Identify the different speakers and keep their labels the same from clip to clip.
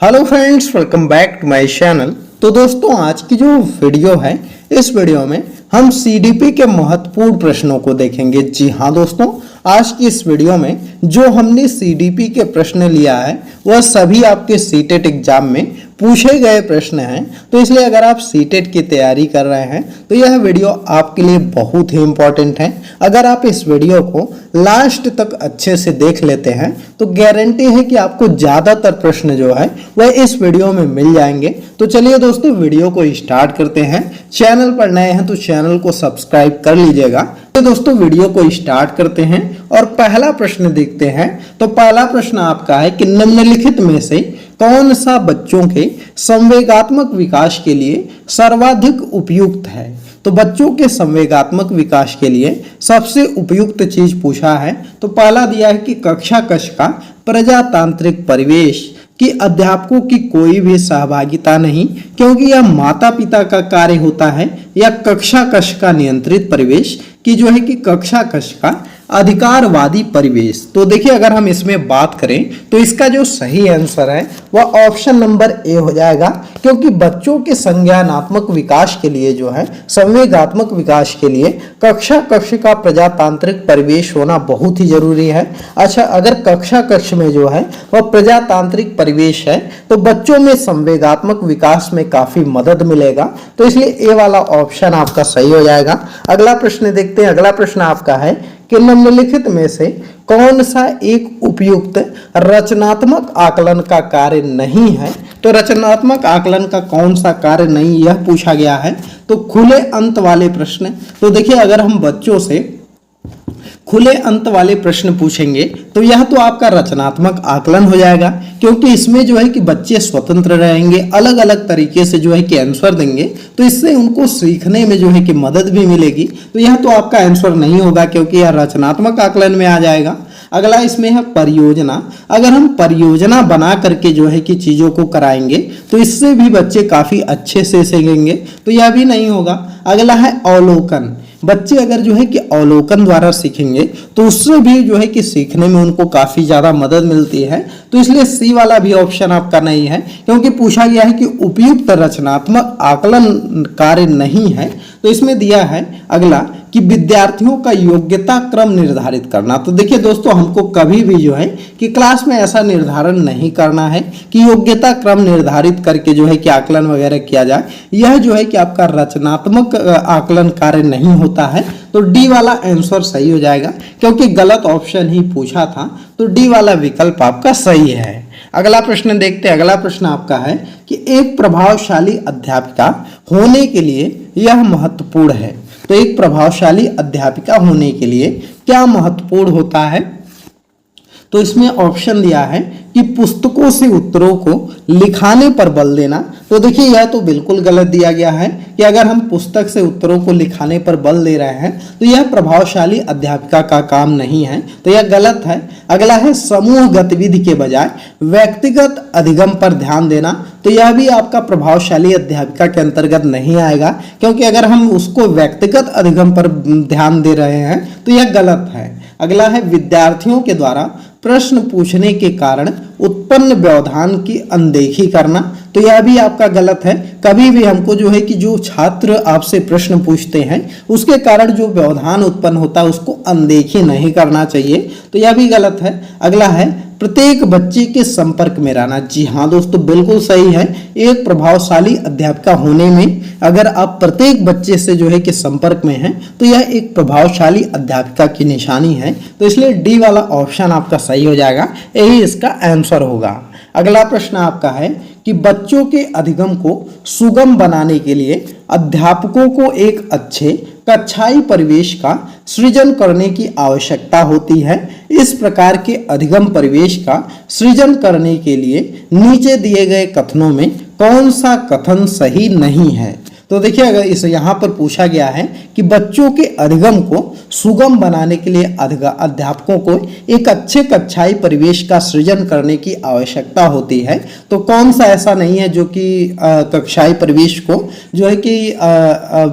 Speaker 1: Hello friends, welcome back to my channel. तो दोस्तों, आज की जो वीडियो है, इस वीडियो में हम सीडीपी के महत्वपूर्ण प्रश्नों को देखेंगे। जी हाँ दोस्तों, आज की इस वीडियो में जो हमने सीडीपी के प्रश्न लिया है वह सभी आपके सीटेट एग्जाम में पूछे गए प्रश्न हैं। तो इसलिए अगर आप सीटेट की तैयारी कर रहे हैं तो यह वीडियो आपके लिए बहुत ही इम्पोर्टेंट है। अगर आप इस वीडियो को लास्ट तक अच्छे से देख लेते हैं तो गारंटी है कि आपको ज़्यादातर प्रश्न जो है वह इस वीडियो में मिल जाएंगे। तो चलिए दोस्तों, वीडियो को स्टार्ट करते हैं। चैनल पर नए हैं तो चैनल को सब्सक्राइब कर लीजिएगा। तो दोस्तों, वीडियो को स्टार्ट करते हैं और पहला प्रश्न देखते हैं। तो पहला प्रश्न आपका है कि निम्नलिखित में से कौन सा बच्चों के संवेगात्मक विकास के लिए सर्वाधिक उपयुक्त है। तो बच्चों के संवेगात्मक विकास के लिए सबसे उपयुक्त चीज पूछा है। तो पहला दिया है कि कक्षा कक्ष का प्रजातांत्रिक परिवेश, कि अध्यापकों की कोई भी सहभागिता नहीं क्योंकि यह माता पिता का कार्य होता है, या कक्षा कक्ष का नियंत्रित परिवेश, कि जो है कि कक्षा कक्ष का अधिकारवादी परिवेश। तो देखिए, अगर हम इसमें बात करें तो इसका जो सही आंसर है वह ऑप्शन नंबर ए हो जाएगा, क्योंकि बच्चों के संज्ञानात्मक विकास के लिए जो है, संवेगात्मक विकास के लिए कक्षा कक्ष का प्रजातांत्रिक परिवेश होना बहुत ही जरूरी है। अच्छा, अगर कक्षा कक्ष में जो है वह प्रजातांत्रिक परिवेश है तो बच्चों में संवेगात्मक विकास में काफी मदद मिलेगा। तो इसलिए ए वाला ऑप्शन आपका सही हो जाएगा। अगला प्रश्न देखते हैं। अगला प्रश्न आपका है कि निम्नलिखित में से कौन सा एक उपयुक्त रचनात्मक आकलन का कार्य नहीं है। तो रचनात्मक आकलन का कौन सा कार्य नहीं, यह पूछा गया है। तो खुले अंत वाले प्रश्न। तो देखिए, अगर हम बच्चों से खुले अंत वाले प्रश्न पूछेंगे तो यह तो आपका रचनात्मक आकलन हो जाएगा, क्योंकि इसमें जो है कि बच्चे स्वतंत्र रहेंगे, अलग अलग तरीके से जो है कि आंसर देंगे, तो इससे उनको सीखने में जो है कि मदद भी मिलेगी। तो यह तो आपका आंसर नहीं होगा, क्योंकि यह रचनात्मक आकलन में आ जाएगा। अगला इसमें है परियोजना। अगर हम परियोजना बना करके जो है कि चीजों को कराएंगे तो इससे भी बच्चे काफी अच्छे से सीखेंगे, तो यह भी नहीं होगा। अगला है अवलोकन। बच्चे अगर जो है कि अवलोकन द्वारा सीखेंगे तो उससे भी जो है कि सीखने में उनको काफी ज्यादा मदद मिलती है। तो इसलिए सी वाला भी ऑप्शन आपका नहीं है, क्योंकि पूछा गया है कि उपयुक्त रचनात्मक आकलन कार्य नहीं है। तो इसमें दिया है अगला कि विद्यार्थियों का योग्यता क्रम निर्धारित करना। तो देखिए दोस्तों, हमको कभी भी जो है कि क्लास में ऐसा निर्धारण नहीं करना है कि योग्यता क्रम निर्धारित करके जो है कि आकलन वगैरह किया जाए। यह जो है कि आपका रचनात्मक आकलन कार्य नहीं होता है। तो डी वाला आंसर सही हो जाएगा, क्योंकि गलत ऑप्शन ही पूछा था। तो डी वाला विकल्प आपका सही है। अगला प्रश्न देखते हैं। अगला प्रश्न आपका है कि एक प्रभावशाली अध्यापिका होने के लिए यह महत्वपूर्ण है। तो एक प्रभावशाली अध्यापिका होने के लिए क्या महत्वपूर्ण होता है। तो इसमें ऑप्शन दिया है कि पुस्तकों से उत्तरों को लिखाने पर बल देना। तो देखिए, यह तो बिल्कुल गलत दिया गया है कि अगर हम पुस्तक से उत्तरों को लिखाने पर बल दे रहे हैं तो यह प्रभावशाली अध्यापिका का काम नहीं है, तो यह गलत है। अगला है समूह गतिविधि के बजाय व्यक्तिगत अधिगम पर ध्यान देना। तो यह भी आपका प्रभावशाली अध्यापिका के अंतर्गत नहीं आएगा, क्योंकि अगर हम उसको व्यक्तिगत अधिगम पर ध्यान दे रहे हैं तो यह गलत है। अगला है विद्यार्थियों के द्वारा प्रश्न पूछने के कारण उत्पन्न व्यवधान की अनदेखी करना। तो यह भी आपका गलत है। कभी भी हमको जो है कि जो छात्र आपसे प्रश्न पूछते हैं उसके कारण जो व्यवधान उत्पन्न होता है उसको अनदेखी नहीं करना चाहिए। तो यह भी गलत है। अगला है प्रत्येक बच्चे के संपर्क में रहना। जी हाँ दोस्तों, बिल्कुल सही है। एक प्रभावशाली अध्यापिका होने में अगर आप प्रत्येक बच्चे से जो है कि संपर्क में हैं तो यह एक प्रभावशाली अध्यापिका की निशानी है। तो इसलिए डी वाला ऑप्शन आपका सही हो जाएगा, यही इसका आंसर होगा। अगला प्रश्न आपका है कि बच्चों के अधिगम को सुगम बनाने के लिए अध्यापकों को एक अच्छे कक्षाई परिवेश का सृजन करने की आवश्यकता होती है। इस प्रकार के अधिगम परिवेश का सृजन करने के लिए नीचे दिए गए कथनों में कौन सा कथन सही नहीं है। तो देखिए, अगर इस यहाँ पर पूछा गया है कि बच्चों के अधिगम को सुगम बनाने के लिए अध्यापकों को एक अच्छे कक्षाई परिवेश का सृजन करने की आवश्यकता होती है, तो कौन सा ऐसा नहीं है जो कि कक्षाई परिवेश को जो है कि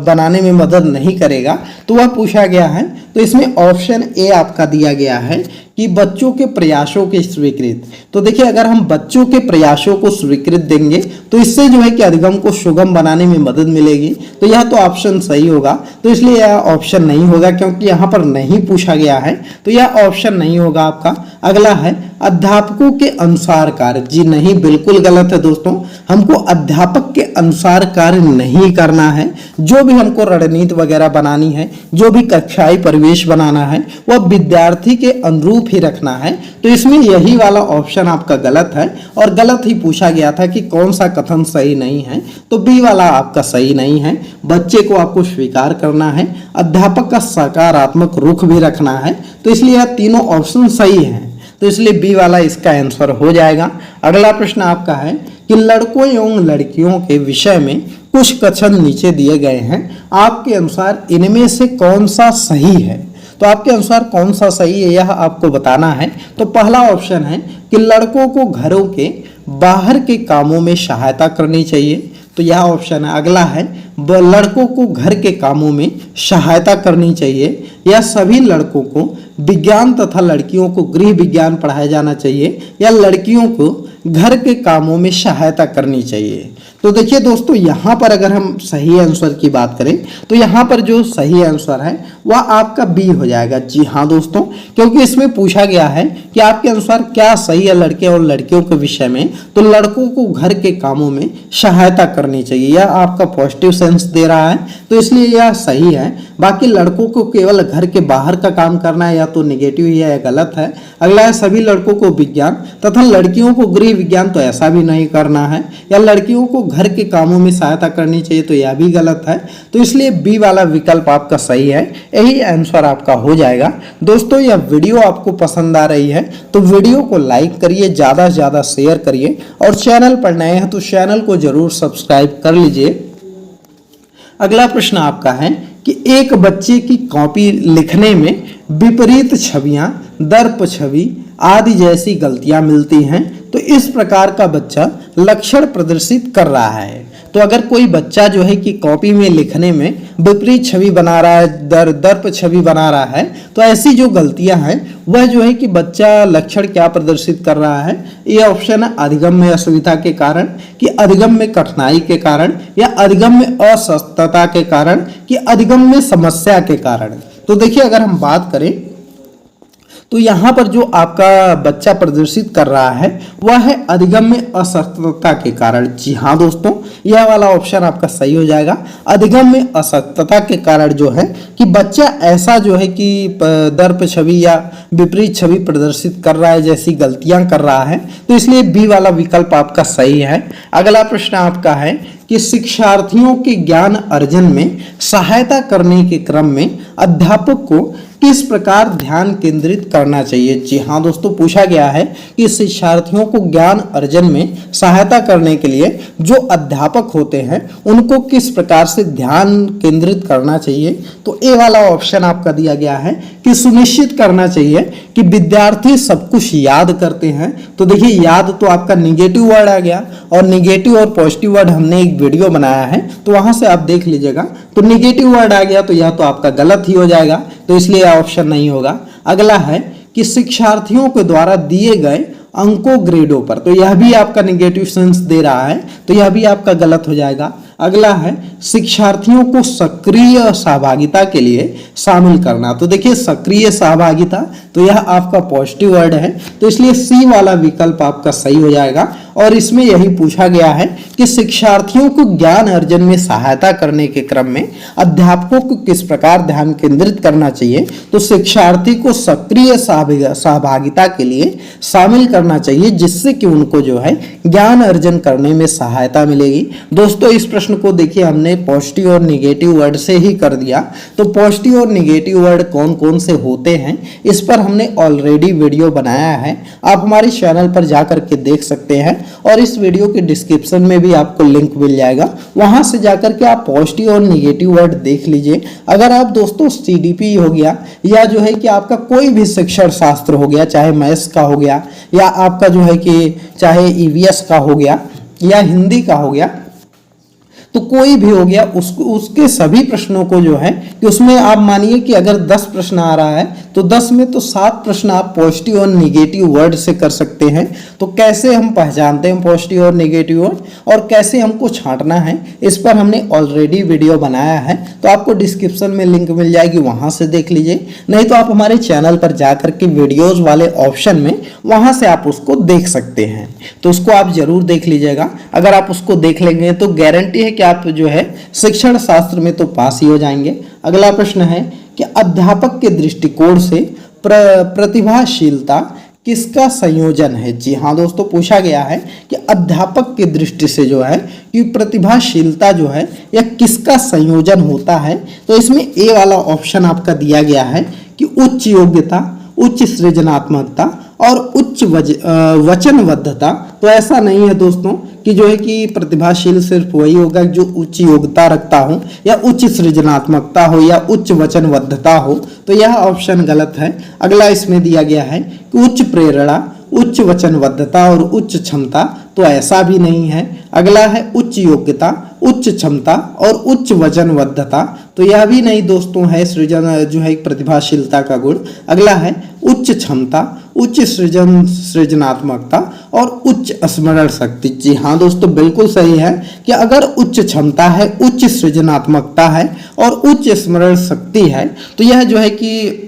Speaker 1: बनाने में मदद नहीं करेगा। तो वह पूछा गया है। तो इसमें ऑप्शन ए आपका दिया गया है कि बच्चों के प्रयासों के स्वीकृत। तो देखिए अगर हम बच्चों के प्रयासों को स्वीकृत देंगे तो इससे जो है कि अधिगम को सुगम बनाने में मदद मिलेगी। तो यह तो ऑप्शन सही होगा, तो इसलिए यह ऑप्शन नहीं होगा क्योंकि यहाँ पर नहीं पूछा गया है, तो यह ऑप्शन नहीं होगा आपका। अगला है अध्यापकों के अनुसार कार्य। जी नहीं, बिल्कुल गलत है दोस्तों। हमको अध्यापक के अनुसार कार्य नहीं करना है। जो भी हमको रणनीति वगैरह बनानी है, जो भी कक्षाई परिवेश बनाना है, वह विद्यार्थी के अनुरूप ही रखना है। तो इसमें यही वाला ऑप्शन आपका गलत है और गलत ही पूछा गया था कि कौन सा कथन सही नहीं है, तो बी वाला आपका सही नहीं है। बच्चे को आपको स्वीकार करना है, अध्यापक का सकारात्मक रुख भी रखना है, तो इसलिए यह तीनों ऑप्शन सही हैं। तो इसलिए बी वाला इसका आंसर हो जाएगा। अगला प्रश्न आपका है कि लड़कों एवं लड़कियों के विषय में कुछ कथन नीचे दिए गए हैं, आपके अनुसार इनमें से कौन सा सही है? तो आपके अनुसार कौन सा सही है यह आपको बताना है। तो पहला ऑप्शन है कि लड़कों को घरों के बाहर के कामों में सहायता करनी चाहिए, तो यह ऑप्शन है। अगला है लड़कों को घर के कामों में सहायता करनी चाहिए, या सभी लड़कों को विज्ञान तथा लड़कियों को गृह विज्ञान पढ़ाया जाना चाहिए, या लड़कियों को घर के कामों में सहायता करनी चाहिए। तो देखिए दोस्तों, यहाँ पर अगर हम सही आंसर की बात करें तो यहाँ पर जो सही आंसर है वह आपका बी हो जाएगा। जी हाँ दोस्तों, क्योंकि इसमें पूछा गया है कि आपके अनुसार क्या सही है लड़के और लड़कियों के विषय में, तो लड़कों को घर के कामों में सहायता करनी चाहिए, यह आपका पॉजिटिव सेंस दे रहा है, तो इसलिए यह सही है। बाकी लड़कों को केवल घर के बाहर का काम करना है, या तो निगेटिव ही है या गलत है। अगला है सभी लड़कों को विज्ञान तथा लड़कियों को गृह विज्ञान, तो ऐसा भी नहीं करना है, या लड़कियों को घर के कामों में सहायता करनी चाहिए, तो यह भी गलत है। तो इसलिए बी वाला विकल्प आपका सही है, यही आंसर आपका हो जाएगा। दोस्तों यह वीडियो आपको पसंद आ रही है तो वीडियो को लाइक करिए, ज़्यादा से ज़्यादा शेयर करिए, और चैनल पर नए हैं तो चैनल को जरूर सब्सक्राइब कर लीजिए। अगला प्रश्न आपका है कि एक बच्चे की कॉपी लिखने में विपरीत छवियां, दर्प छवि आदि जैसी गलतियां मिलती हैं, तो इस प्रकार का बच्चा लक्षण प्रदर्शित कर रहा है। तो अगर कोई बच्चा जो है कि कॉपी में लिखने में विपरीत छवि बना रहा है, दर्प छवि बना रहा है, तो ऐसी जो गलतियां हैं वह जो है कि बच्चा लक्षण क्या प्रदर्शित कर रहा है? ये ऑप्शन है अधिगम में असुविधा के कारण, कि अधिगम में कठिनाई के कारण, या अधिगम में अस्वस्थता के कारण, कि अधिगम में समस्या के कारण। तो देखिए अगर हम बात करें तो यहाँ पर जो आपका बच्चा प्रदर्शित कर रहा है वह है अधिगम में असक्तता के कारण। जी हाँ दोस्तों, यह वाला ऑप्शन आपका सही हो जाएगा। अधिगम में असक्तता के कारण जो है कि बच्चा ऐसा जो है कि दर्प छवि या विपरीत छवि प्रदर्शित कर रहा है, जैसी गलतियां कर रहा है, तो इसलिए बी वाला विकल्प आपका सही है। अगला प्रश्न आपका है कि शिक्षार्थियों के ज्ञान अर्जन में सहायता करने के क्रम में अध्यापक को किस प्रकार ध्यान केंद्रित करना चाहिए? जी हाँ दोस्तों, पूछा गया है कि शिक्षार्थियों को ज्ञान अर्जन में सहायता करने के लिए जो अध्यापक होते हैं उनको किस प्रकार से ध्यान केंद्रित करना चाहिए। तो ए वाला ऑप्शन आपका दिया गया है कि सुनिश्चित करना चाहिए कि विद्यार्थी सब कुछ याद करते हैं। तो देखिए याद तो आपका निगेटिव वर्ड आ गया, और निगेटिव और पॉजिटिव वर्ड हमने एक वीडियो बनाया है, तो वहां से आप देख लीजिएगा। तो निगेटिव वर्ड आ गया तो यह तो आपका गलत ही हो जाएगा, तो इसलिए यह ऑप्शन नहीं होगा। अगला है कि शिक्षार्थियों के द्वारा दिए गए अंकों ग्रेडों पर, तो यह भी आपका निगेटिव सेंस दे रहा है, तो यह भी आपका गलत हो जाएगा। अगला है शिक्षार्थियों को सक्रिय सहभागिता के लिए शामिल करना। तो देखिए सक्रिय सहभागिता, तो यह आपका पॉजिटिव वर्ड है, तो इसलिए सी वाला विकल्प आपका सही हो जाएगा। और इसमें यही पूछा गया है कि शिक्षार्थियों को ज्ञान अर्जन में सहायता करने के क्रम में अध्यापकों को किस प्रकार ध्यान केंद्रित करना चाहिए। तो शिक्षार्थी को सक्रिय सहभागिता के लिए शामिल करना चाहिए, जिससे कि उनको जो है ज्ञान अर्जन करने में सहायता मिलेगी। दोस्तों इस प्रश्न को देखिए हमने पॉजिटिव और निगेटिव वर्ड से ही कर दिया। तो पॉजिटिव और निगेटिव वर्ड कौन कौन से होते हैं इस पर हमने ऑलरेडी वीडियो बनाया है, आप हमारे चैनल पर जाकर के देख सकते हैं, और इस वीडियो के डिस्क्रिप्शन में भी आपको लिंक मिल जाएगा, वहां से जाकर के आप पॉजिटिव और निगेटिव वर्ड देख लीजिए। अगर आप दोस्तों सीडीपी हो गया, या जो है कि आपका कोई भी शिक्षण शास्त्र हो गया, चाहे मैथ्स का हो गया, या आपका जो है कि चाहे ईवीएस का हो गया, या हिंदी का हो गया, तो कोई भी हो गया उसके सभी प्रश्नों को जो है कि उसमें आप मानिए कि अगर 10 प्रश्न आ रहा है तो 10 में तो 7 प्रश्न आप पॉजिटिव और निगेटिव वर्ड से कर सकते हैं। तो कैसे हम पहचानते हैं पॉजिटिव और निगेटिव वर्ड और कैसे हमको छांटना है, इस पर हमने ऑलरेडी वीडियो बनाया है, तो आपको डिस्क्रिप्शन में लिंक मिल जाएगी, वहां से देख लीजिए। नहीं तो आप हमारे चैनल पर जाकर के वीडियोज वाले ऑप्शन में वहां से आप उसको देख सकते हैं, तो उसको आप जरूर देख लीजिएगा। अगर आप उसको देख लेंगे तो गारंटी है कि आप जो है शिक्षण शास्त्र में तो पास ही हो जाएंगे। अगला प्रश्न है कि अध्यापक के दृष्टिकोण से प्रतिभाशीलता किसका संयोजन है। जी हाँ दोस्तों, पूछा गया है कि अध्यापक की दृष्टि से जो है कि प्रतिभाशीलता जो है यह किसका संयोजन होता है। तो इसमें ए वाला ऑप्शन आपका दिया गया है कि उच्च योग्यता, उच्च सृजनात्मकता और उच्च वचनबद्धता। तो ऐसा नहीं है दोस्तों कि जो है कि प्रतिभाशील सिर्फ वही होगा जो उच्च योग्यता रखता हो या उच्च सृजनात्मकता हो या उच्च वचनबद्धता हो, तो यह ऑप्शन गलत है। अगला इसमें दिया गया है कि उच्च प्रेरणा, उच्च वचनबद्धता और उच्च क्षमता, तो ऐसा भी नहीं है। अगला है उच्च योग्यता, उच्च क्षमता और उच्च वचनबद्धता, तो यह भी नहीं दोस्तों है सृजन जो है प्रतिभाशीलता का गुण। अगला है उच्च क्षमता, उच्च सृजनात्मकता और उच्च स्मरण शक्ति। जी हाँ दोस्तों, बिल्कुल सही है कि अगर उच्च क्षमता है, उच्च सृजनात्मकता है और उच्च स्मरण शक्ति है, तो यह जो है कि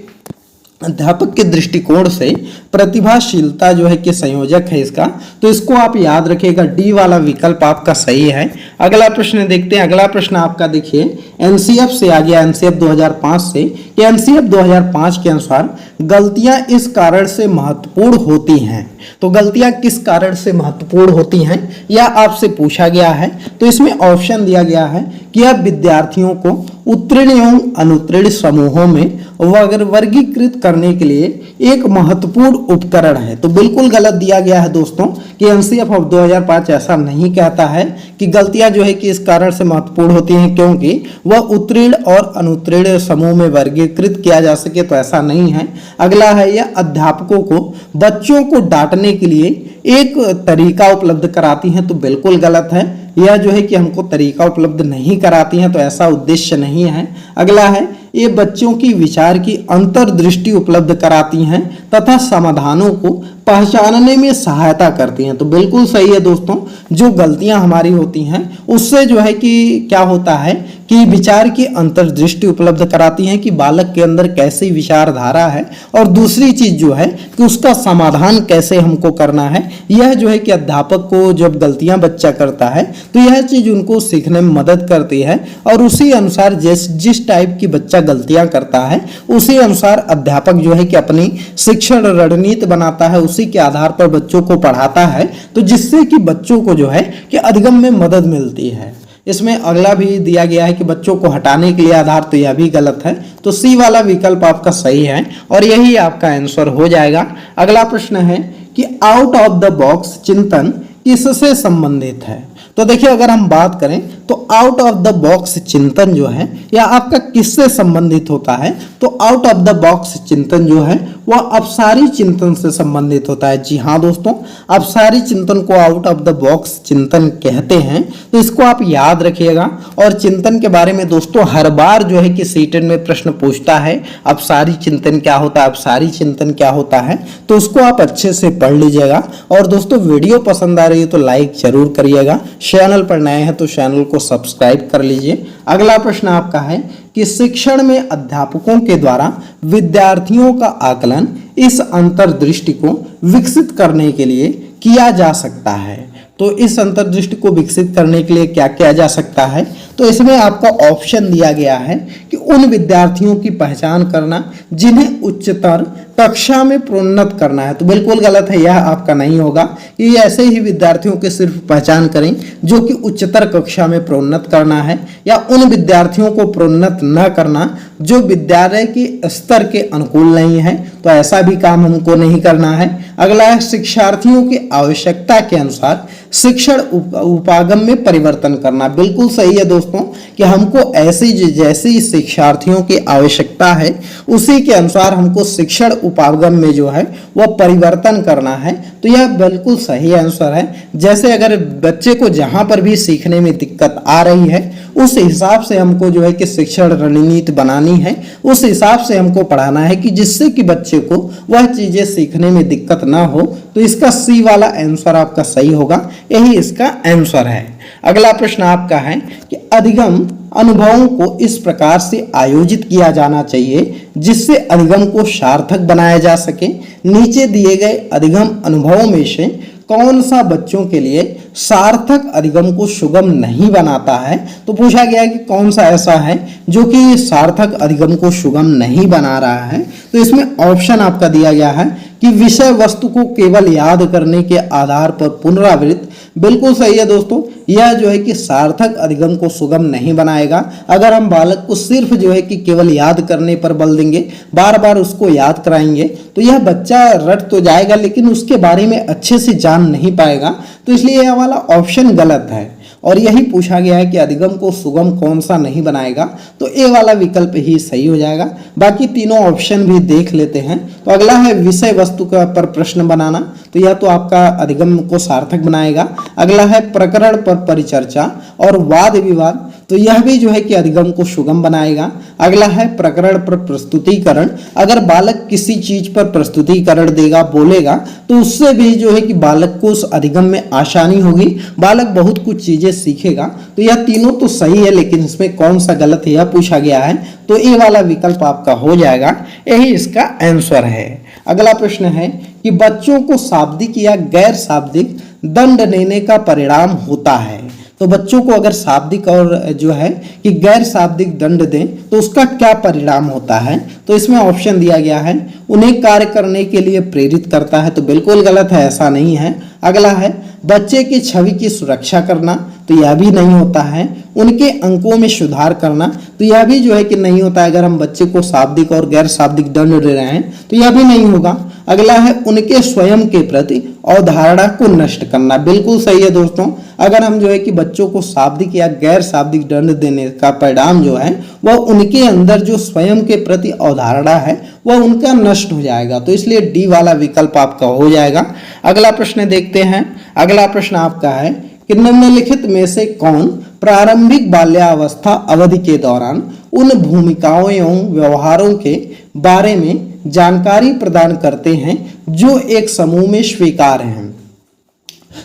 Speaker 1: अध्यापक के दृष्टिकोण से प्रतिभाशीलता जो है कि संयोजक है इसका, तो इसको आप याद रखिएगा, डी वाला विकल्प आपका सही है। अगला प्रश्न देखते हैं। अगला प्रश्न आपका देखिए एनसीएफ से आ गया, एनसीएफ 2005 से, कि एनसीएफ 2005 के अनुसार गलतियां इस कारण से महत्वपूर्ण होती हैं। तो गलतियां किस कारण से महत्वपूर्ण होती हैं यह आपसे पूछा गया है। तो इसमें ऑप्शन दिया गया है कि यह विद्यार्थियों को उत्तीर्ण एवं अनुत्तीर्ण समूहों में वर्गीकृत करने के लिए एक महत्वपूर्ण उपकरण है। तो बिल्कुल गलत दिया गया है दोस्तों कि एनसीएफ ऑफ 2005 ऐसा नहीं कहता है कि गलतियां जो है कि इस कारण से महत्वपूर्ण होती हैं क्योंकि वह उत्तीर्ण और अनुत्तीर्ण समूह में वर्गीकृत किया जा सके, तो ऐसा नहीं है। अगला है यह अध्यापकों को बच्चों को डांटने के लिए एक तरीका उपलब्ध कराती हैं, तो बिल्कुल गलत है। यह जो है कि हमको तरीका उपलब्ध नहीं कराती हैं, तो ऐसा उद्देश्य नहीं है। अगला है ये बच्चों की विचार की अंतर्दृष्टि उपलब्ध कराती हैं तथा समाधानों को पहचानने में सहायता करती हैं, तो बिल्कुल सही है दोस्तों। जो गलतियां हमारी होती हैं उससे जो है कि क्या होता है कि विचार की अंतर्दृष्टि उपलब्ध कराती हैं कि बालक के अंदर कैसी विचारधारा है, और दूसरी चीज जो है कि उसका समाधान कैसे हमको करना है। यह जो है कि अध्यापक को जब गलतियां बच्चा करता है तो यह चीज उनको सीखने में मदद करती है, और उसी अनुसार जिस टाइप की बच्चा गलतियां करता है उसी अनुसार अध्यापक जो है कि अपनी शिक्षण रणनीति बनाता है, उसी के आधार पर बच्चों को पढ़ाता है, तो जिससे कि बच्चों को जो है कि अधिगम में मदद मिलती है। इसमें अगला भी दिया गया है कि बच्चों को हटाने के लिए आधार, तो यह भी गलत है। तो सी वाला विकल्प आपका सही है और यही आपका आंसर हो जाएगा। अगला प्रश्न है कि आउट ऑफ द बॉक्स चिंतन किससे संबंधित है। तो देखिए अगर हम बात करें तो आउट ऑफ द बॉक्स चिंतन जो है यह आपका किससे संबंधित होता है। तो आउट ऑफ द बॉक्स चिंतन जो है वह अपसारी चिंतन से संबंधित होता है। जी हाँ दोस्तों, अपसारी चिंतन को आउट ऑफ द बॉक्स चिंतन कहते हैं, तो इसको आप याद रखिएगा। और चिंतन के बारे में दोस्तों हर बार जो है कि सीटेट में प्रश्न पूछता है, अपसारी चिंतन क्या होता है, अपसारी चिंतन क्या होता है, तो उसको आप अच्छे से पढ़ लीजिएगा। और दोस्तों वीडियो पसंद आ रही है तो लाइक जरूर करिएगा, चैनल पर नए हैं तो चैनल को सब्सक्राइब कर लीजिए। अगला प्रश्न आपका है कि शिक्षण में अध्यापकों के द्वारा विद्यार्थियों का आकलन इस अंतर्दृष्टि को विकसित करने के लिए किया जा सकता है। तो इस अंतर्दृष्टि को विकसित करने के लिए क्या किया जा सकता है। तो इसमें आपका ऑप्शन दिया गया है कि उन विद्यार्थियों की पहचान करना जिन्हें उच्चतर कक्षा में प्रोन्नत करना है। तो बिल्कुल गलत है, यह आपका नहीं होगा कि ऐसे ही विद्यार्थियों की सिर्फ पहचान करें जो कि उच्चतर कक्षा में प्रोन्नत करना है, या उन विद्यार्थियों को प्रोन्नत न करना जो विद्यालय के स्तर के अनुकूल नहीं है, तो ऐसा भी काम हमको नहीं करना है। अगला है शिक्षार्थियों की आवश्यकता के अनुसार शिक्षण उपागम में परिवर्तन करना। बिल्कुल सही है दोस्तों। दोस्तों कि हमको ऐसी जैसी शिक्षार्थियों की आवश्यकता है उसी के अनुसार हमको शिक्षण उपागम में जो है वह परिवर्तन करना है। तो यह बिल्कुल सही आंसर है। जैसे अगर बच्चे को जहां पर भी सीखने में दिक्कत आ रही है उस हिसाब से हमको जो है कि शिक्षण रणनीति बनानी है, उस हिसाब से हमको पढ़ाना है कि जिससे कि बच्चे को वह चीजें सीखने में दिक्कत ना हो। तो इसका सी वाला आंसर आपका सही होगा, यही इसका आंसर है। अगला प्रश्न आपका है कि अधिगम अनुभवों को इस प्रकार से आयोजित किया जाना चाहिए जिससे अधिगम को सार्थक बनाया जा सके। नीचे दिए गए अधिगम अनुभवों में से कौन सा बच्चों के लिए सार्थक अधिगम को सुगम नहीं बनाता है। तो पूछा गया है कि कौन सा ऐसा है जो कि सार्थक अधिगम को सुगम नहीं बना रहा है। तो इसमें ऑप्शन आपका दिया गया है कि विषय वस्तु को केवल याद करने के आधार पर पुनरावृत्त, बिल्कुल सही है दोस्तों। यह जो है कि सार्थक अधिगम को सुगम नहीं बनाएगा। अगर हम बालक को सिर्फ जो है कि केवल याद करने पर बल देंगे, बार बार उसको याद कराएंगे, तो यह बच्चा रट तो जाएगा लेकिन उसके बारे में अच्छे से जान नहीं पाएगा। तो इसलिए यह वाला ऑप्शन गलत है और यही पूछा गया है कि अधिगम को सुगम कौन सा नहीं बनाएगा। तो ए वाला विकल्प ही सही हो जाएगा। बाकी तीनों ऑप्शन भी देख लेते हैं। तो अगला है विषय वस्तु का पर प्रश्न बनाना, तो यह तो आपका अधिगम को सार्थक बनाएगा। अगला है प्रकरण पर परिचर्चा और वाद विवाद, तो यह भी जो है कि अधिगम को सुगम बनाएगा। अगला है प्रकरण पर प्रस्तुतिकरण, अगर बालक किसी चीज पर प्रस्तुतिकरण देगा, बोलेगा, तो उससे भी जो है कि बालक को उस अधिगम में आसानी होगी, बालक बहुत कुछ चीजें सीखेगा। तो यह तीनों तो सही है लेकिन इसमें कौन सा गलत है यह पूछा गया है। तो ए वाला विकल्प आपका हो जाएगा, यही इसका आंसर है। अगला प्रश्न है कि बच्चों को शाब्दिक या गैर शाब्दिक दंड देने का परिणाम होता है। तो बच्चों को अगर शाब्दिक और जो है कि गैर शाब्दिक दंड दें तो उसका क्या परिणाम होता है। तो इसमें ऑप्शन दिया गया है उन्हें कार्य करने के लिए प्रेरित करता है, तो बिल्कुल गलत है, ऐसा नहीं है। अगला है बच्चे की छवि की सुरक्षा करना, तो यह भी नहीं होता है। उनके अंकों में सुधार करना, तो यह भी जो है कि नहीं होता है। अगर हम बच्चे को शाब्दिक और गैर शाब्दिक दंड दे रहे हैं तो यह भी नहीं होगा। अगला है उनके स्वयं के प्रति अवधारणा को नष्ट करना, बिल्कुल सही है दोस्तों। अगर हम जो है कि बच्चों को शाब्दिक या गैर शाब्दिक दंड देने का परिणाम जो है वह उनके अंदर जो स्वयं के प्रति अवधारणा है वह उनका नष्ट हो जाएगा। तो इसलिए डी वाला विकल्प आपका हो जाएगा। अगला प्रश्न देखते हैं। अगला प्रश्न आपका है कि निम्नलिखित में से कौन प्रारंभिक बाल्यावस्था अवधि के दौरान उन भूमिकाओं एवं व्यवहारों के बारे में जानकारी प्रदान करते हैं जो एक समूह में स्वीकार्य हैं।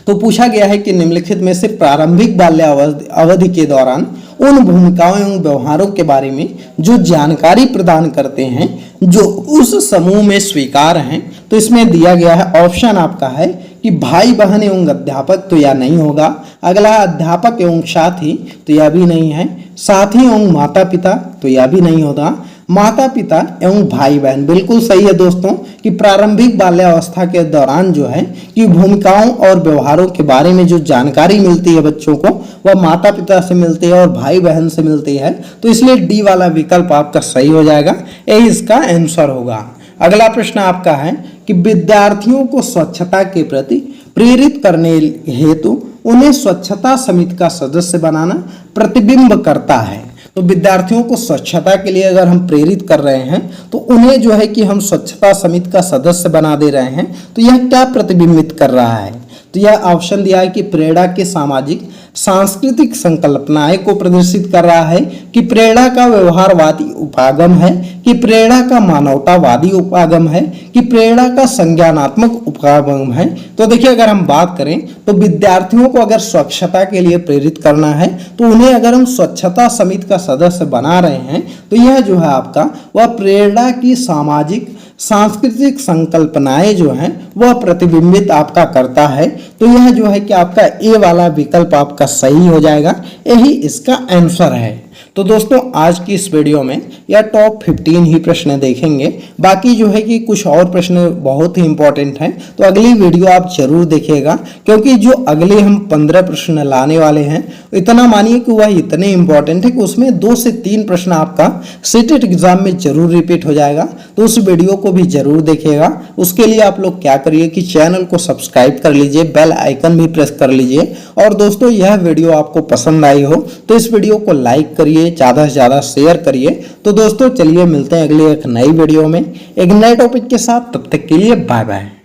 Speaker 1: तो पूछा गया है कि निम्नलिखित में से प्रारंभिक बाल्यावस्था के दौरान उन भूमिकाओं एवं व्यवहारों के बारे में जो जानकारी प्रदान करते हैं जो उस समूह में स्वीकार हैं। तो इसमें दिया गया है ऑप्शन आपका है कि भाई बहन एवं अध्यापक, तो यह नहीं होगा। अगला अध्यापक एवं साथी, तो यह भी नहीं है। साथी एवं माता पिता, तो यह भी नहीं होगा। माता पिता एवं भाई बहन, बिल्कुल सही है दोस्तों कि प्रारंभिक बाल्यावस्था के दौरान जो है कि भूमिकाओं और व्यवहारों के बारे में जो जानकारी मिलती है बच्चों को वह माता पिता से मिलती है और भाई बहन से मिलती है। तो इसलिए डी वाला विकल्प आपका सही हो जाएगा, यही इसका आंसर होगा। अगला प्रश्न आपका है कि विद्यार्थियों को स्वच्छता के प्रति प्रेरित करने हेतु उन्हें स्वच्छता समिति का सदस्य बनाना प्रतिबिंब करता है। तो विद्यार्थियों को स्वच्छता के लिए अगर हम प्रेरित कर रहे हैं तो उन्हें जो है कि हम स्वच्छता समिति का सदस्य बना दे रहे हैं, तो यह क्या प्रतिबिंबित कर रहा है। तो यह ऑप्शन दिया है कि प्रेरणा के सामाजिक सांस्कृतिक संकल्पनाएं को प्रदर्शित कर रहा है, कि प्रेरणा का व्यवहारवादी उपागम है, कि प्रेरणा का मानवतावादी उपागम है, कि प्रेरणा का संज्ञानात्मक उपागम है। तो देखिए अगर हम बात करें तो विद्यार्थियों को अगर स्वच्छता के लिए प्रेरित करना है तो उन्हें अगर हम स्वच्छता समिति का सदस्य बना रहे हैं तो यह जो है आपका वह प्रेरणा की सामाजिक सांस्कृतिक संकल्पनाएं जो हैं वह प्रतिबिंबित आपका करता है। तो यह जो है कि आपका ए वाला विकल्प आपका सही हो जाएगा, यही इसका आंसर है। तो दोस्तों आज की इस वीडियो में या टॉप 15 ही प्रश्न देखेंगे। बाकी जो है कि कुछ और प्रश्न बहुत ही इंपॉर्टेंट हैं, तो अगली वीडियो आप जरूर देखिएगा, क्योंकि जो अगले हम 15 प्रश्न लाने वाले हैं इतना मानिए कि वह इतने इंपॉर्टेंट है कि उसमें 2 से 3 प्रश्न आपका सीटेट एग्जाम में जरूर रिपीट हो जाएगा। तो उस वीडियो को भी जरूर देखिएगा। उसके लिए आप लोग क्या करिए कि चैनल को सब्सक्राइब कर लीजिए, बेल आइकन भी प्रेस कर लीजिए। और दोस्तों यह वीडियो आपको पसंद आई हो तो इस वीडियो को लाइक करिए, ज़्यादा से ज़्यादा शेयर करिए। तो दोस्तों चलिए मिलते हैं अगली एक नई वीडियो में एक नए टॉपिक के साथ। तब तक के लिए बाय बाय।